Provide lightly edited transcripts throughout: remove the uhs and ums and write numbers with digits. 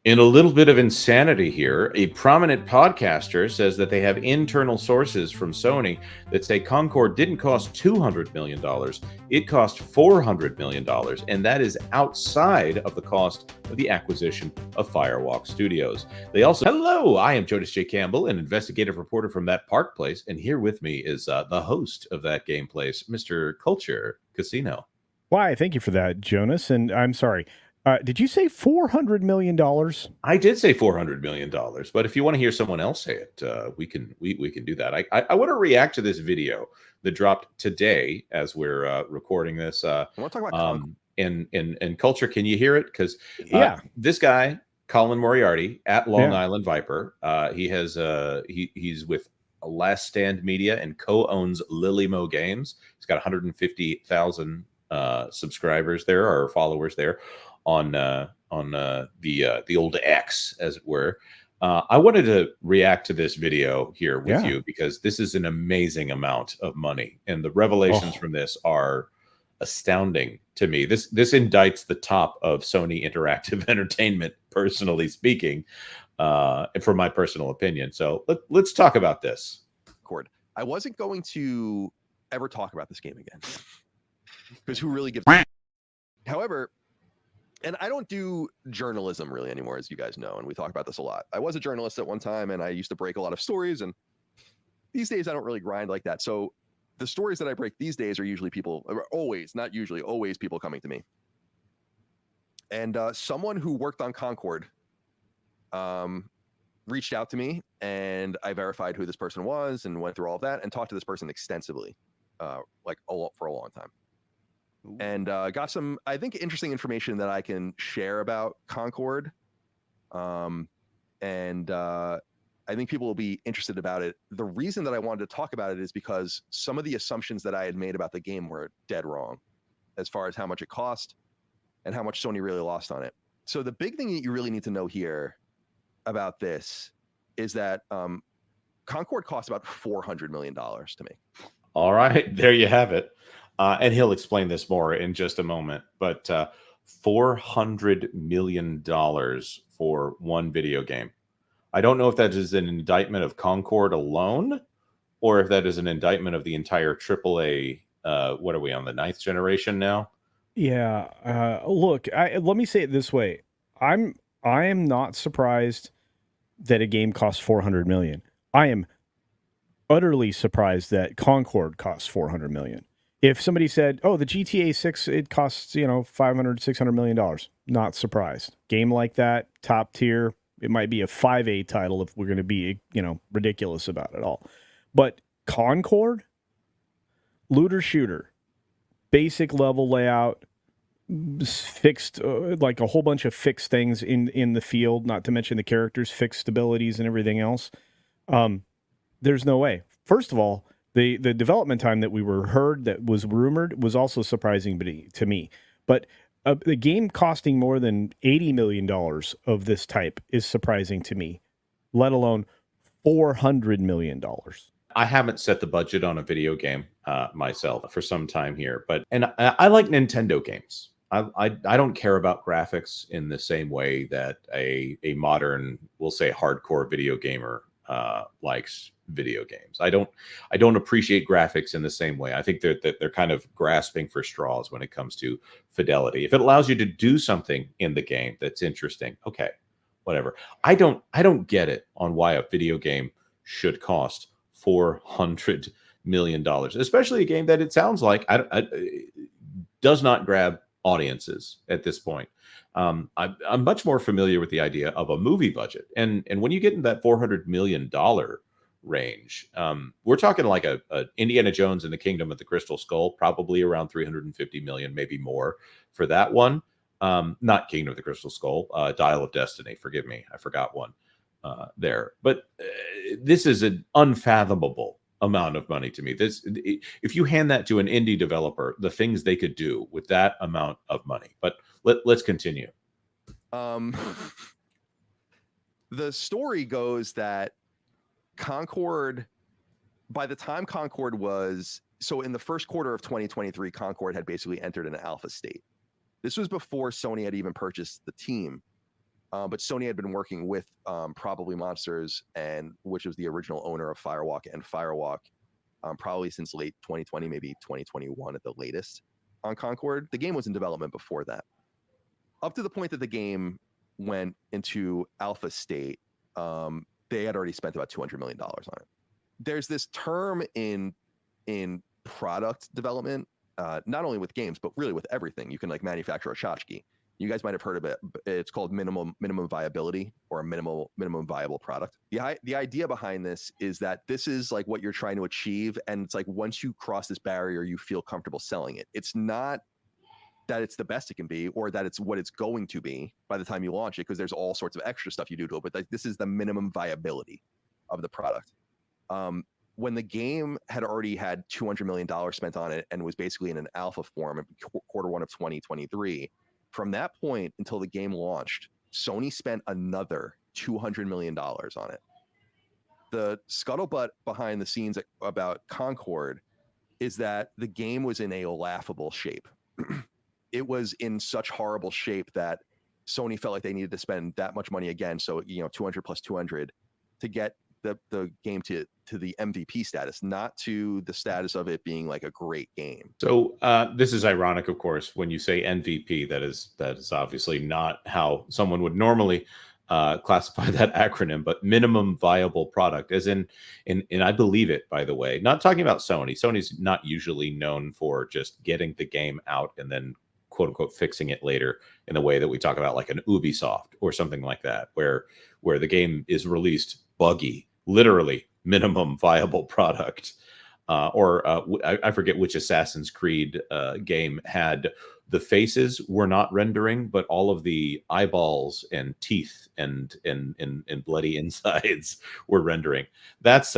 In a little bit of insanity here, a prominent podcaster says that they have internal sources from Sony that say Concord didn't cost $200 million. It cost $400 million, and that is outside of the cost of the acquisition of Firewalk Studios. They also, hello, I am Jonas J Campbell, an investigative reporter from That Park Place, and here with me is the host of That Game Place, Mr. Culture Casino. Why, thank you for that, Jonas. And I'm sorry. Did you say $400 million? I did say $400 million, but if you want to hear someone else say it, we can do that. I want to react to this video that dropped today as we're recording this. I want to talk about and Culture. Can you hear it? Because Yeah. this guy, Colin Moriarty at Long Island Viper, he has he's with Last Stand Media and co-owns Lily Mo Games. He's got 150,000 subscribers there, or followers there on the old X, as it were. I wanted to react to this video here with you because this is an amazing amount of money, and the revelations from this are astounding to me. This indicts the top of Sony Interactive Entertainment, personally speaking, and from my personal opinion. So let's talk about this. I wasn't going to ever talk about this game again because who really gives? However, and I don't do journalism really anymore, as you guys know, and we talk about this a lot. I was a journalist at one time, and I used to break a lot of stories, and these days I don't really grind like that. So the stories that I break these days are usually people, always, not usually, always people coming to me. And someone who worked on Concord reached out to me, and I verified who this person was and went through all of that and talked to this person extensively, for a long time. And got some, I think, interesting information that I can share about Concord. And I think people will be interested about it. The reason that I wanted to talk about it is because some of the assumptions that I had made about the game were dead wrong as far as how much it cost and how much Sony really lost on it. So the big thing that you really need to know here about this is that Concord cost about $400 million to make. All right, there you have it. And he'll explain this more in just a moment. But $400 million for one video game. I don't know if that is an indictment of Concord alone, or if that is an indictment of the entire AAA. What are we on, the 9th generation now? Yeah. Look, let me say it this way. I am not surprised that a game costs $400 million. I am utterly surprised that Concord costs $400 million. If somebody said, "Oh, the GTA 6 it costs $500-600 million," not surprised. Game like that, top tier. It might be a 5A title if we're going to be ridiculous about it all. But Concord, looter shooter, basic level layout, fixed like a whole bunch of fixed things in the field. Not to mention the characters, fixed abilities, and everything else. There's no way. First of all, the development time that we heard that was rumored was also surprising to me. But the game costing more than $80 million of this type is surprising to me, let alone $400 million. I haven't set the budget on a video game myself for some time here, and I like Nintendo games. I don't care about graphics in the same way that a modern, we'll say, hardcore video gamer likes video games. I don't appreciate graphics in the same way. I think that they're kind of grasping for straws when it comes to fidelity. If it allows you to do something in the game that's interesting, okay, whatever. I don't get it on why a video game should cost $400 million, especially a game that it sounds like does not grab audiences at this point. I'm much more familiar with the idea of a movie budget, and when you get in that $400 million range, we're talking like a Indiana Jones and the Kingdom of the Crystal Skull, probably around 350 million, maybe more for that one. Not Kingdom of the Crystal Skull, Dial of Destiny. Forgive me, I forgot one there. But this is an unfathomable amount of money to me. If you hand that to an indie developer, the things they could do with that amount of money. But let's continue. The story goes that Concord, by the time Concord was, so in the first quarter of 2023, Concord had basically entered an alpha state. This was before Sony had even purchased the team. But Sony had been working with Probably Monsters, and which was the original owner of Firewalk and Firewalk, probably since late 2020, maybe 2021 at the latest on Concord. The game was in development before that. Up to the point that the game went into alpha state, they had already spent about $200 million on it. There's this term in product development, not only with games, but really with everything. You can like manufacture a tchotchke. You guys might have heard of it. It's called minimum viability, or a minimum viable product. The idea behind this is that this is like what you're trying to achieve, and it's like once you cross this barrier, you feel comfortable selling it. It's not that it's the best it can be, or that it's what it's going to be by the time you launch it, because there's all sorts of extra stuff you do to it. But like, this is the minimum viability of the product. When the game had already had $200 million spent on it and was basically in an alpha form in quarter one of 2023, from that point until the game launched, Sony spent another $200 million on it. The scuttlebutt behind the scenes about Concord is that the game was in a laughable shape. It was in such horrible shape that Sony felt like they needed to spend that much money again. So, 200 plus 200 to get the game to the MVP status, not to the status of it being like a great game. So this is ironic, of course, when you say MVP. That is obviously not how someone would normally classify that acronym, but minimum viable product, as in I believe it, by the way. Not talking about Sony. Sony's not usually known for just getting the game out and then quote unquote fixing it later in the way that we talk about like an Ubisoft or something like that, where the game is released buggy, literally minimum viable product. I forget which Assassin's Creed game had the faces were not rendering, but all of the eyeballs and teeth and bloody insides were rendering. That's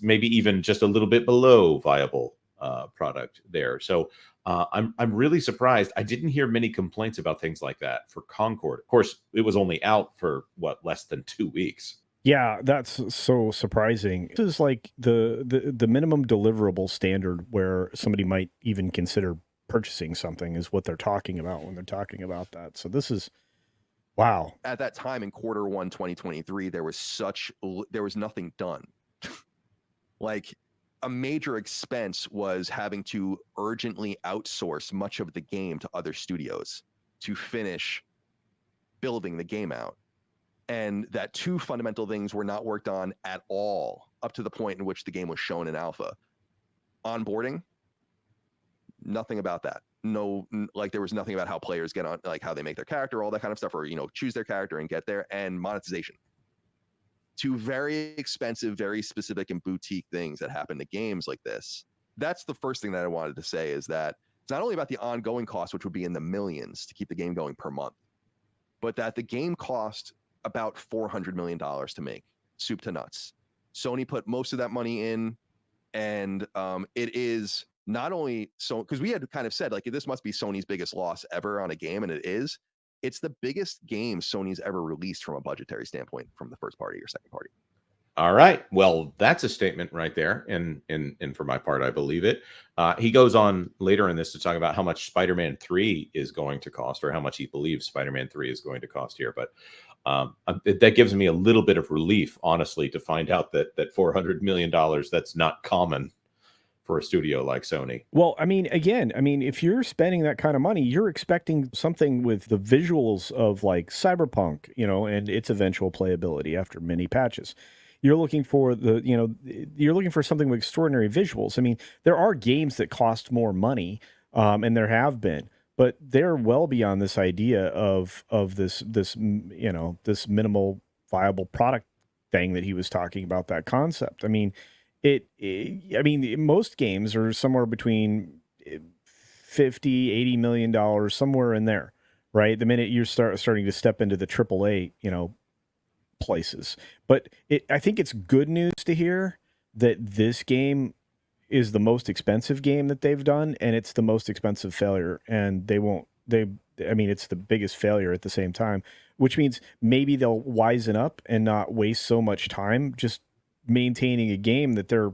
maybe even just a little bit below viable product there. So I'm really surprised. I didn't hear many complaints about things like that for Concord. Of course, it was only out for less than 2 weeks. Yeah, that's so surprising. This is like the minimum deliverable standard where somebody might even consider purchasing something is what they're talking about when they're talking about that. So this is, wow. At that time in quarter one 2023, there was nothing done. Like, a major expense was having to urgently outsource much of the game to other studios to finish building the game out. And that two fundamental things were not worked on at all up to the point in which the game was shown in alpha. Onboarding, nothing about that. No, like there was nothing about how players get on, like how they make their character, all that kind of stuff, or, choose their character and get there. And monetization. Two very expensive, very specific and boutique things that happen to games like this. That's the first thing that I wanted to say, is that it's not only about the ongoing cost, which would be in the millions to keep the game going per month, but that the game cost about $400 million to make, soup to nuts. Sony put most of that money in, and it is not only so, because we had kind of said like this must be Sony's biggest loss ever on a game, and it is. It's the biggest game Sony's ever released from a budgetary standpoint from the first party or second party. All right. Well, that's a statement right there. And for my part, I believe it. He goes on later in this to talk about how much Spider-Man 3 is going to cost, or how much he believes Spider-Man 3 is going to cost here. But that gives me a little bit of relief, honestly, to find out that $400 million, that's not common for a studio like Sony. Well, if you're spending that kind of money, you're expecting something with the visuals of like Cyberpunk, and its eventual playability after many patches. You're looking for you're looking for something with extraordinary visuals. I mean, there are games that cost more money, and there have been, but they're well beyond this idea of this minimal viable product thing that he was talking about, that concept. I mean, most games are somewhere between $50-80 million, somewhere in there, right? The minute you're starting to step into the AAA, places. But I think it's good news to hear that this game is the most expensive game that they've done, and it's the most expensive failure, and it's the biggest failure at the same time, which means maybe they'll wisen up and not waste so much time just maintaining a game that they're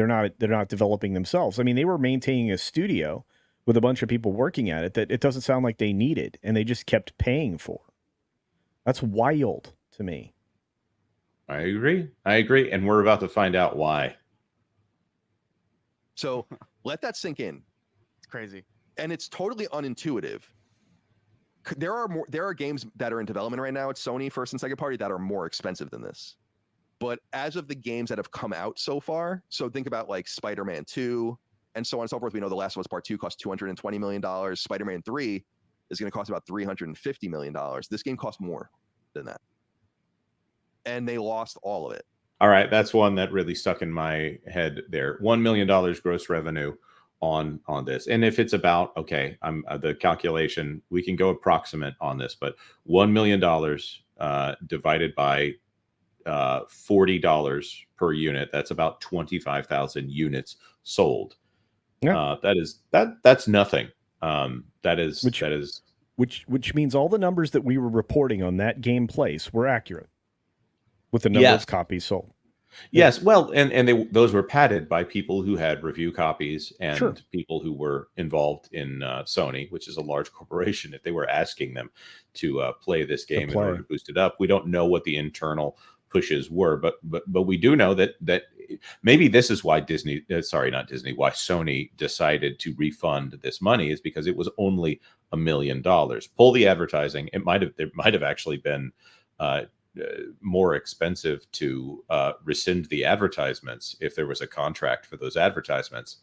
not developing themselves. I mean, they were maintaining a studio with a bunch of people working at it that it doesn't sound like they needed, and they just kept paying for. That's wild to me. I agree. And we're about to find out why. So let that sink in. It's crazy. And it's totally unintuitive. There are games that are in development right now at Sony first and second party that are more expensive than this. But as of the games that have come out so far, so think about like Spider-Man 2 and so on and so forth. We know The Last of Us Part 2 cost $220 million. Spider-Man 3 is going to cost about $350 million. This game costs more than that. And they lost all of it. All right, that's one that really stuck in my head there. $1 million gross revenue on this. And if it's about, okay, I'm the calculation, we can go approximate on this, but $1 million divided by $40 per unit, that's about 25,000 units sold. Yeah. That's nothing. Which means all the numbers that we were reporting on that game place were accurate with the number of copies sold. Yes, well, and those were padded by people who had review copies and people who were involved in Sony, which is a large corporation. If they were asking them to play this game in order to boost it up, we don't know what the internal pushes were, but we do know that maybe this is why why Sony decided to refund this money, is because it was only $1 million. Pull the advertising, there might have actually been more expensive to rescind the advertisements if there was a contract for those advertisements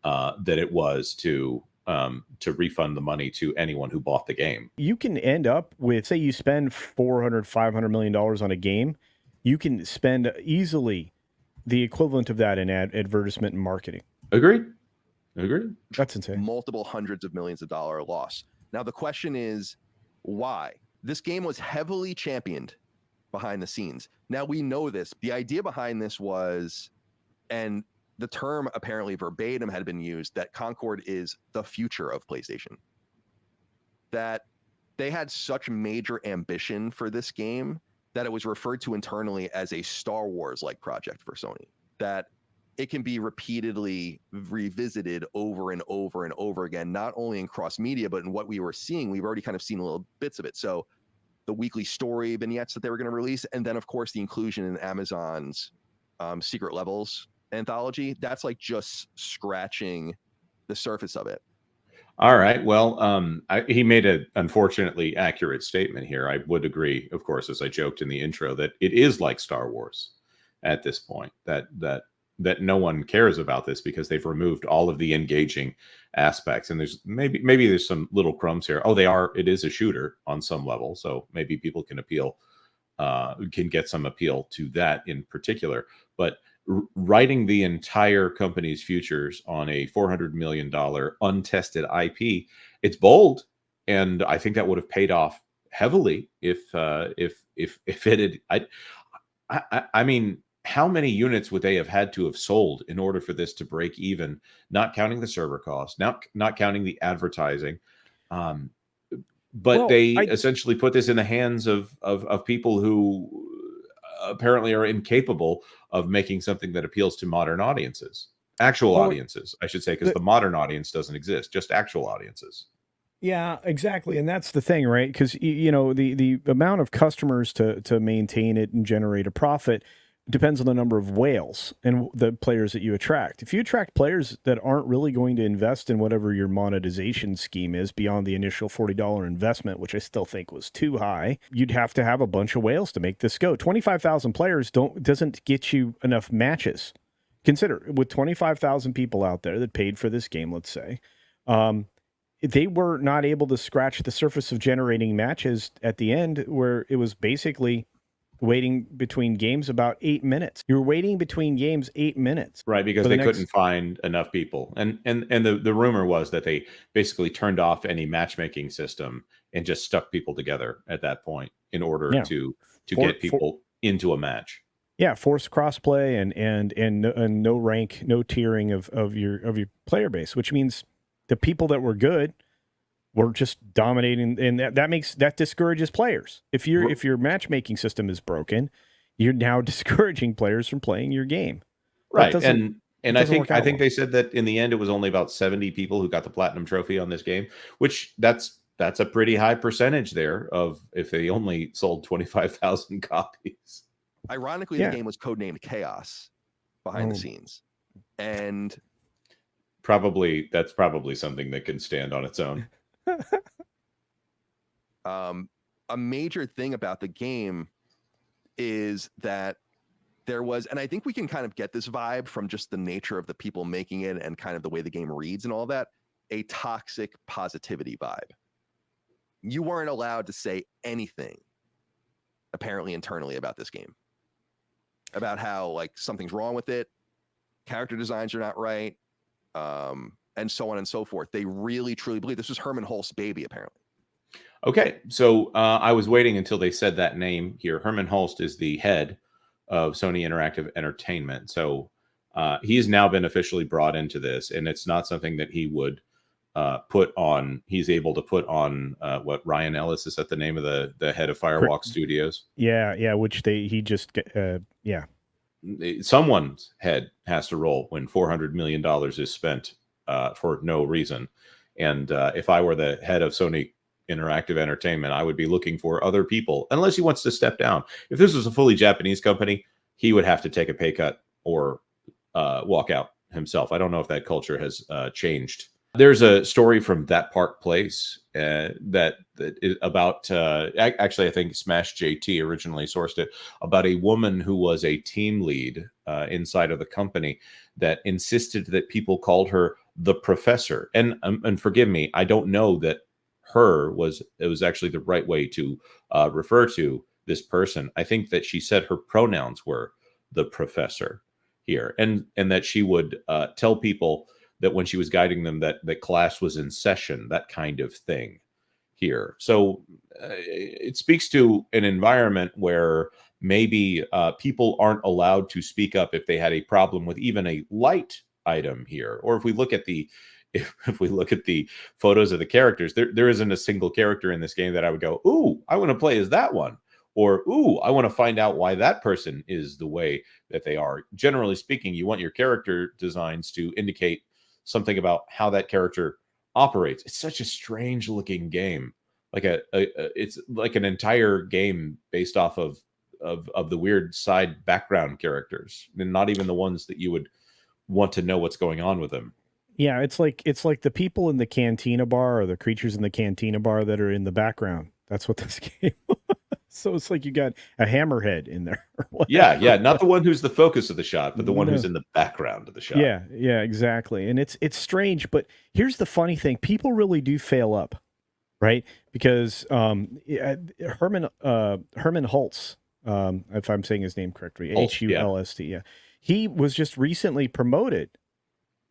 than it was to refund the money to anyone who bought the game. You can end up with, say you spend $400-500 million on a game, you can spend easily the equivalent of that in advertisement and marketing. Agreed. That's insane. Multiple hundreds of millions of dollar loss. Now the question is, why? This game was heavily championed behind the scenes. Now we know this. The idea behind this was, and the term apparently verbatim had been used, that Concord is the future of PlayStation. That they had such major ambition for this game that it was referred to internally as a Star Wars-like project for Sony. That it can be repeatedly revisited over and over and over again, not only in cross-media, but in what we were seeing. We've already kind of seen little bits of it. So the weekly story vignettes that they were going to release, and then, of course, the inclusion in Amazon's Secret Levels anthology, that's like just scratching the surface of it. All right. Well, he made an unfortunately accurate statement here. I would agree, of course, as I joked in the intro, that it is like Star Wars at this point, that no one cares about this because they've removed all of the engaging aspects. And there's maybe there's some little crumbs here. It is a shooter on some level. So maybe people can get some appeal to that in particular. But writing the entire company's futures on a $400 million untested IP, it's bold. And I think that would have paid off heavily if it had, I mean, how many units would they have had to have sold in order for this to break even, not counting the server cost, not counting the advertising? But they essentially put this in the hands of people who apparently are incapable of making something that appeals to modern audiences. Audiences, I should say, because the modern audience doesn't exist, just actual audiences. Yeah, exactly. And that's the thing, right? Because, the amount of customers to maintain it and generate a profit depends on the number of whales and the players that you attract. If you attract players that aren't really going to invest in whatever your monetization scheme is beyond the initial $40 investment, which I still think was too high, you'd have to have a bunch of whales to make this go. 25,000 players doesn't get you enough matches. Consider, with 25,000 people out there that paid for this game, let's say, they were not able to scratch the surface of generating matches at the end, where it was basically waiting between games about 8 minutes. You're waiting between games 8 minutes. Right, because they couldn't find enough people. And the rumor was that they basically turned off any matchmaking system and just stuck people together at that point in order to get people into a match. Yeah, forced crossplay and no rank, no tiering of your player base, which means the people that were good were just dominating, and that discourages players. If your matchmaking system is broken, you're now discouraging players from playing your game. Right, and And doesn't work I out think well. they said that in the end it was only about 70 people who got the platinum trophy on this game, which that's a pretty high percentage there of if they only sold 25,000 copies. Ironically, Yeah. the game was codenamed Chaos behind the Oh. scenes. And That's probably something that can stand on its own. a major thing about the game is that there was, and I think we can kind of get this vibe from just the nature of the people making it and kind of the way the game reads and all that, a toxic positivity vibe. You weren't allowed to say anything, apparently internally, about this game, about how like something's wrong with it, character designs are not right, and so on and so forth. They really truly believe this was Herman Holst's baby, apparently. Okay, so I was waiting until they said that name here. Herman Holst is the head of Sony Interactive Entertainment. So he has now been officially brought into this, and it's not something that he would put on. He's able to put on what Ryan Ellis is that the name of the head of Firewalk Studios. Yeah, which yeah. Someone's head has to roll when $400 million is spent for no reason. And if I were the head of Sony Interactive Entertainment, I would be looking for other people, unless he wants to step down. If this was a fully Japanese company, he would have to take a pay cut or walk out himself. I don't know if that culture has changed. There's a story from That Park Place that is about, actually, I think Smash JT originally sourced it, about a woman who was a team lead inside of the company that insisted that people called her the professor. And forgive me, I don't know that it was actually the right way to refer to this person. I think that she said her pronouns were the professor here, and that she would tell people that when she was guiding them that class was in session, that kind of thing here. So it speaks to an environment where maybe people aren't allowed to speak up if they had a problem with even a light item here. Or if we look at the photos of the characters, there isn't a single character in this game that I would go, ooh, I want to play as that one. Or, ooh, I want to find out why that person is the way that they are. Generally speaking, you want your character designs to indicate something about how that character operates. It's such a strange looking game. Like it's like an entire game based off of the weird side background characters, and not even the ones that you would want to know what's going on with them. Yeah, it's like the people in the Cantina Bar or the creatures in the Cantina Bar that are in the background. That's what this game. So it's like you got a hammerhead in there. Yeah, not the one who's the focus of the shot, but the one who's in the background of the shot. Yeah, exactly. And it's strange, but here's the funny thing: people really do fail up, right? Because Herman Holst, if I'm saying his name correctly, Hulst, yeah, he was just recently promoted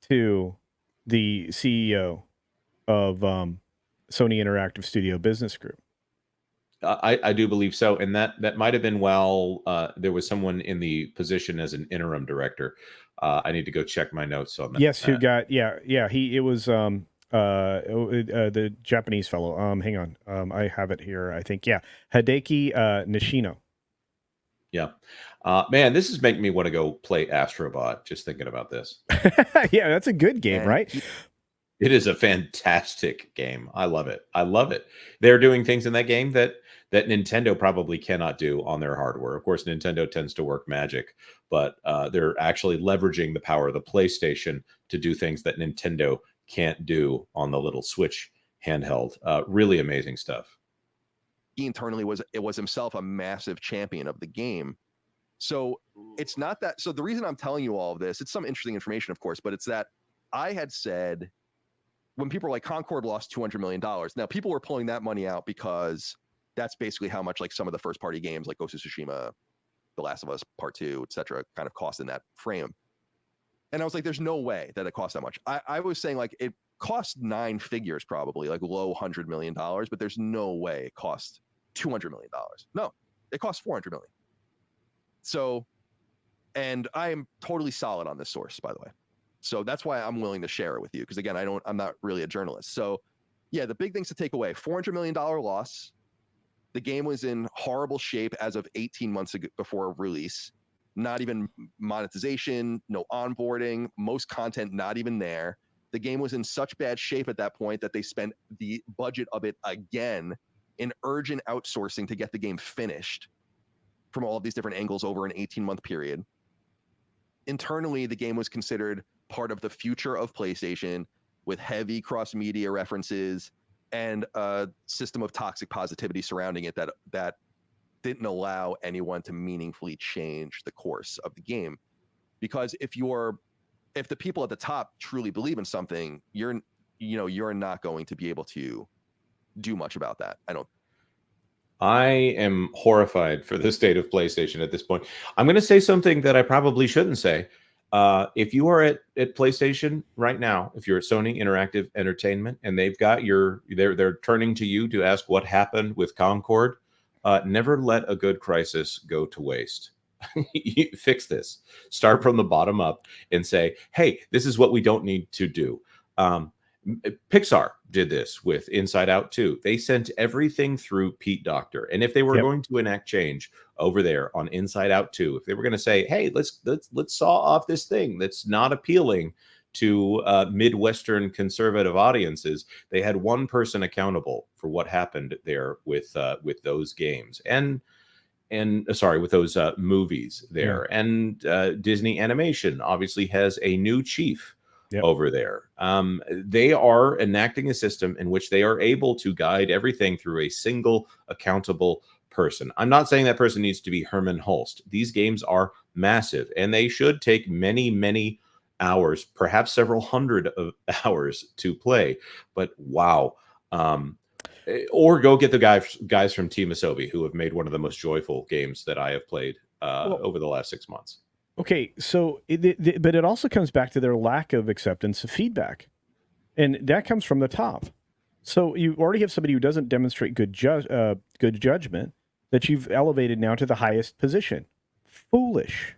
to the CEO of Sony Interactive Studio Business Group. I do believe so, and that might have been while there was someone in the position as an interim director. I need to go check my notes on that. Yes, who got it was the Japanese fellow. Hang on, I have it here. I think Hideki Nishino. Yeah, man, this is making me want to go play Astrobot. Just thinking about this. Yeah, that's a good game, right? It is a fantastic game. I love it. They're doing things in that game that Nintendo probably cannot do on their hardware. Of course, Nintendo tends to work magic, but they're actually leveraging the power of the PlayStation to do things that Nintendo can't do on the little Switch handheld. Really amazing stuff. He internally was himself a massive champion of the game. So it's not that. So the reason I'm telling you all of this, it's some interesting information, of course, but it's that I had said, when people were like, Concord lost $200 million. Now, people were pulling that money out because that's basically how much like some of the first party games like Ghost of Tsushima, The Last of Us Part 2, etc., kind of cost in that frame. And I was like, there's no way that it cost that much. I was saying like it cost 9 figures, probably like low $100 million, but there's no way it cost $200 million. No, it cost $400 million. So, and I am totally solid on this source, by the way. So that's why I'm willing to share it with you. Because again, I'm not really a journalist. So yeah, the big things to take away: $400 million loss. The game was in horrible shape as of 18 months ago before release. not even monetization, no onboarding, most content not even there. The game was in such bad shape at that point that they spent the budget of it again in urgent outsourcing to get the game finished from all of these different angles over an 18-month period. Internally, the game was considered part of the future of PlayStation with heavy cross-media references and a system of toxic positivity surrounding it that didn't allow anyone to meaningfully change the course of the game. Because if the people at the top truly believe in something, you're not going to be able to do much about that. I am horrified for the state of PlayStation at this point. I'm going to say something that I probably shouldn't say. If you are at PlayStation right now, if you're at Sony Interactive Entertainment and they've got they're turning to you to ask what happened with Concord, never let a good crisis go to waste. You fix this. Start from the bottom up and say, hey, this is what we don't need to do. Pixar did this with Inside Out 2. They sent everything through Pete Docter. And if they were going to enact change over there on Inside Out 2, if they were going to say, hey, let's saw off this thing that's not appealing to Midwestern conservative audiences, they had one person accountable for what happened there with those games and with those movies there. Yeah. And Disney Animation obviously has a new chief over there. They are enacting a system in which they are able to guide everything through a single accountable person. I'm not saying that person needs to be Herman Holst. These games are massive and they should take many, many hours, perhaps several hundred of hours to play. But wow. Or go get the guys from Team Asobi who have made one of the most joyful games that I have played over the last 6 months. Okay, so but it also comes back to their lack of acceptance of feedback, and that comes from the top. So you already have somebody who doesn't demonstrate good judgment that you've elevated now to the highest position. Foolish.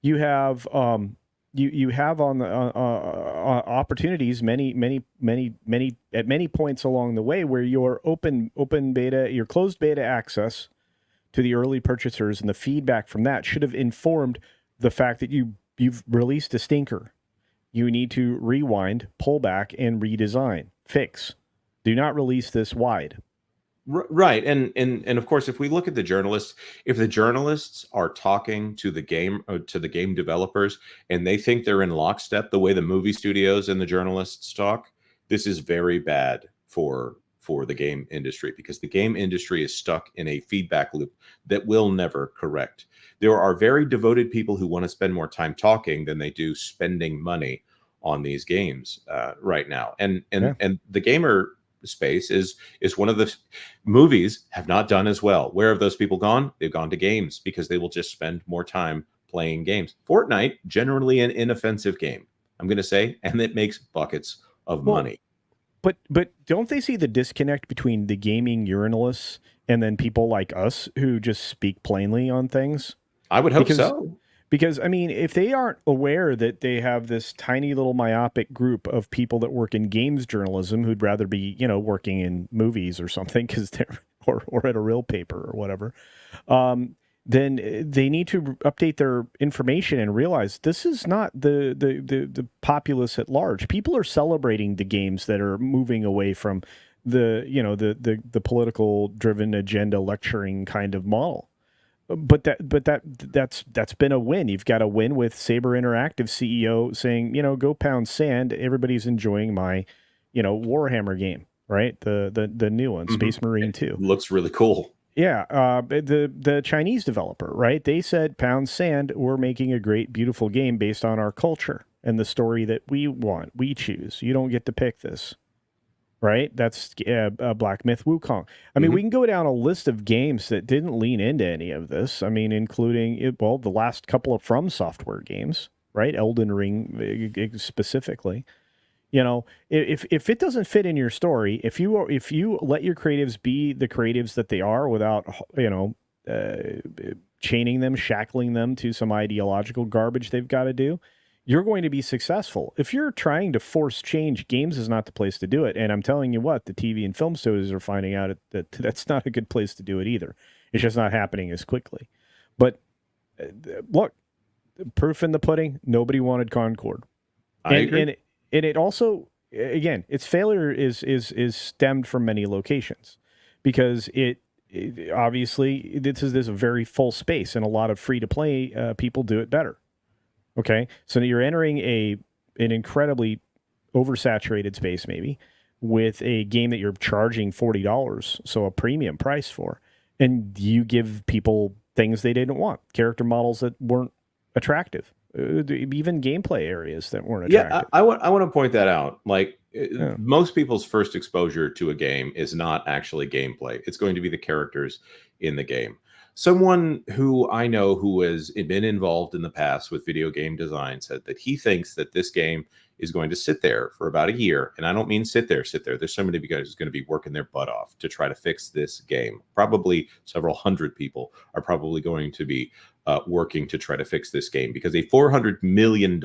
You have you have on the opportunities many at many points along the way where your open beta, your closed beta access to the early purchasers and the feedback from that should have informed the fact that you've released a stinker. You need to rewind, pull back, and redesign. Fix. Do not release this wide. Right. And of course, if we look at the journalists, if the journalists are talking to the game developers and they think they're in lockstep the way the movie studios and the journalists talk, this is very bad for the game industry, because the game industry is stuck in a feedback loop that will never correct. There are very devoted people who want to spend more time talking than they do spending money on these games right now. And the gamer space is one of the movies have not done as well. Where have those people gone? They've gone to games because they will just spend more time playing games. Fortnite, generally an inoffensive game, I'm going to say, and it makes buckets of money. But don't they see the disconnect between the gaming urinalists and then people like us who just speak plainly on things? I would hope so. Because, I mean, if they aren't aware that they have this tiny little myopic group of people that work in games journalism who'd rather be, working in movies or something because they're or at a real paper or whatever, then they need to update their information and realize this is not the populace at large. People are celebrating the games that are moving away from the political driven agenda lecturing kind of model. But that's been a win. You've got a win with Saber Interactive CEO saying, go pound sand. Everybody's enjoying my, Warhammer game, right? The new one, Space Marine 2. It looks really cool. Yeah, the Chinese developer, right? They said, pound sand, we're making a great, beautiful game based on our culture and the story that we want, we choose. You don't get to pick this, right? That's Black Myth Wukong. I mean, we can go down a list of games that didn't lean into any of this. I mean, including, the last couple of From Software games, right? Elden Ring specifically. If it doesn't fit in your story, if you let your creatives be the creatives that they are without, chaining them, shackling them to some ideological garbage they've got to do, you're going to be successful. If you're trying to force change, games is not the place to do it. And I'm telling you what, the TV and film studios are finding out that that's not a good place to do it either. It's just not happening as quickly. But look, proof in the pudding. Nobody wanted Concord. I agree. And it also, again, its failure is stemmed from many locations, because it obviously this is a very full space, and a lot of free to play people do it better. Okay, so you're entering an incredibly oversaturated space, maybe, with a game that you're charging $40, so a premium price for, and you give people things they didn't want, character models that weren't attractive, even gameplay areas that weren't attractive. I want to point that out. Like, most people's first exposure to a game is not actually gameplay. It's going to be the characters in the game. Someone who I know who has been involved in the past with video game design said that he thinks that this game is going to sit there for about a year. And I don't mean sit there. There's somebody who's going to be working their butt off to try to fix this game. Probably several hundred people are probably going to be working to try to fix this game, because a $400 million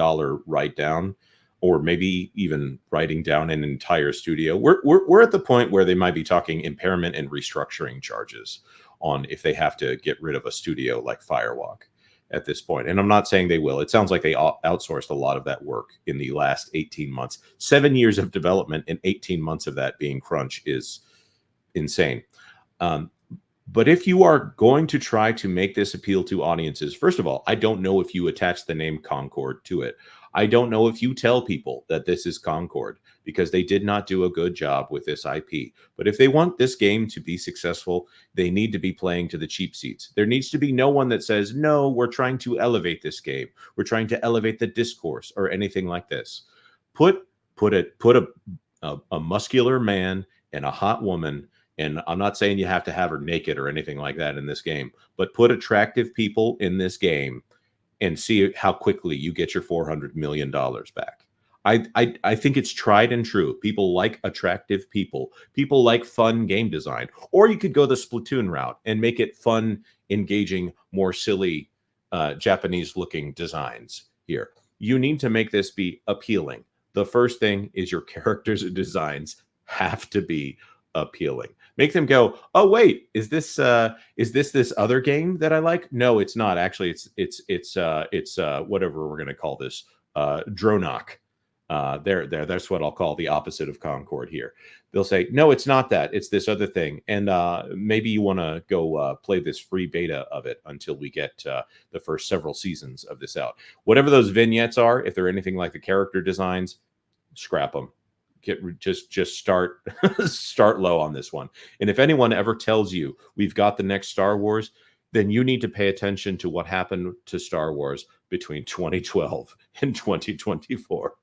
write down, or maybe even writing down an entire studio, we're at the point where they might be talking impairment and restructuring charges on if they have to get rid of a studio like Firewalk at this point. And I'm not saying they will. It sounds like they outsourced a lot of that work in the last 18 months. 7 years of development and 18 months of that being crunch is insane. But if you are going to try to make this appeal to audiences, first of all, I don't know if you attach the name Concord to it. I don't know if you tell people that this is Concord, because they did not do a good job with this IP. But if they want this game to be successful, they need to be playing to the cheap seats. There needs to be no one that says, no, we're trying to elevate this game. We're trying to elevate the discourse or anything like this. Put a muscular man and a hot woman, and I'm not saying you have to have her naked or anything like that in this game, but put attractive people in this game and see how quickly you get your $400 million back. I think it's tried and true. People like attractive people. People like fun game design. Or you could go the Splatoon route and make it fun, engaging, more silly Japanese-looking designs here. You need to make this be appealing. The first thing is your characters and designs have to be appealing. Make them go, oh wait, is this this other game that I like? No, it's not. Actually, it's whatever we're gonna call this, Dronok. That's what I'll call the opposite of Concord here. They'll say, no, it's not that. It's this other thing. And maybe you want to go play this free beta of it until we get the first several seasons of this out. Whatever those vignettes are, if they're anything like the character designs, scrap them. Just start start low on this one. And if anyone ever tells you we've got the next Star Wars, then you need to pay attention to what happened to Star Wars between 2012 and 2024,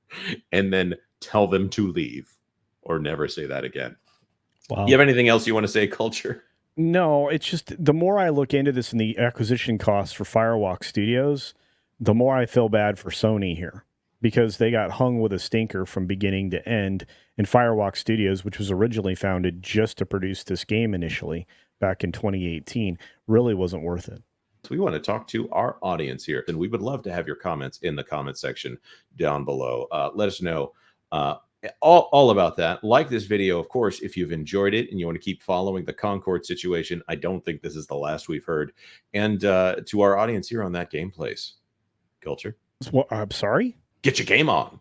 and then tell them to leave or never say that again. Wow. You have anything else you want to say, Culture? No, it's just the more I look into this and the acquisition costs for Firewalk Studios, the more I feel bad for Sony here, because they got hung with a stinker from beginning to end. And Firewalk Studios, which was originally founded just to produce this game initially back in 2018, really wasn't worth it. So we want to talk to our audience here, and we would love to have your comments in the comment section down below. Let us know all about that. Like this video, of course, if you've enjoyed it and you want to keep following the Concord situation. I don't think this is the last we've heard. And to our audience here on That Game Place, Culture. Well, I'm sorry? Get your game on.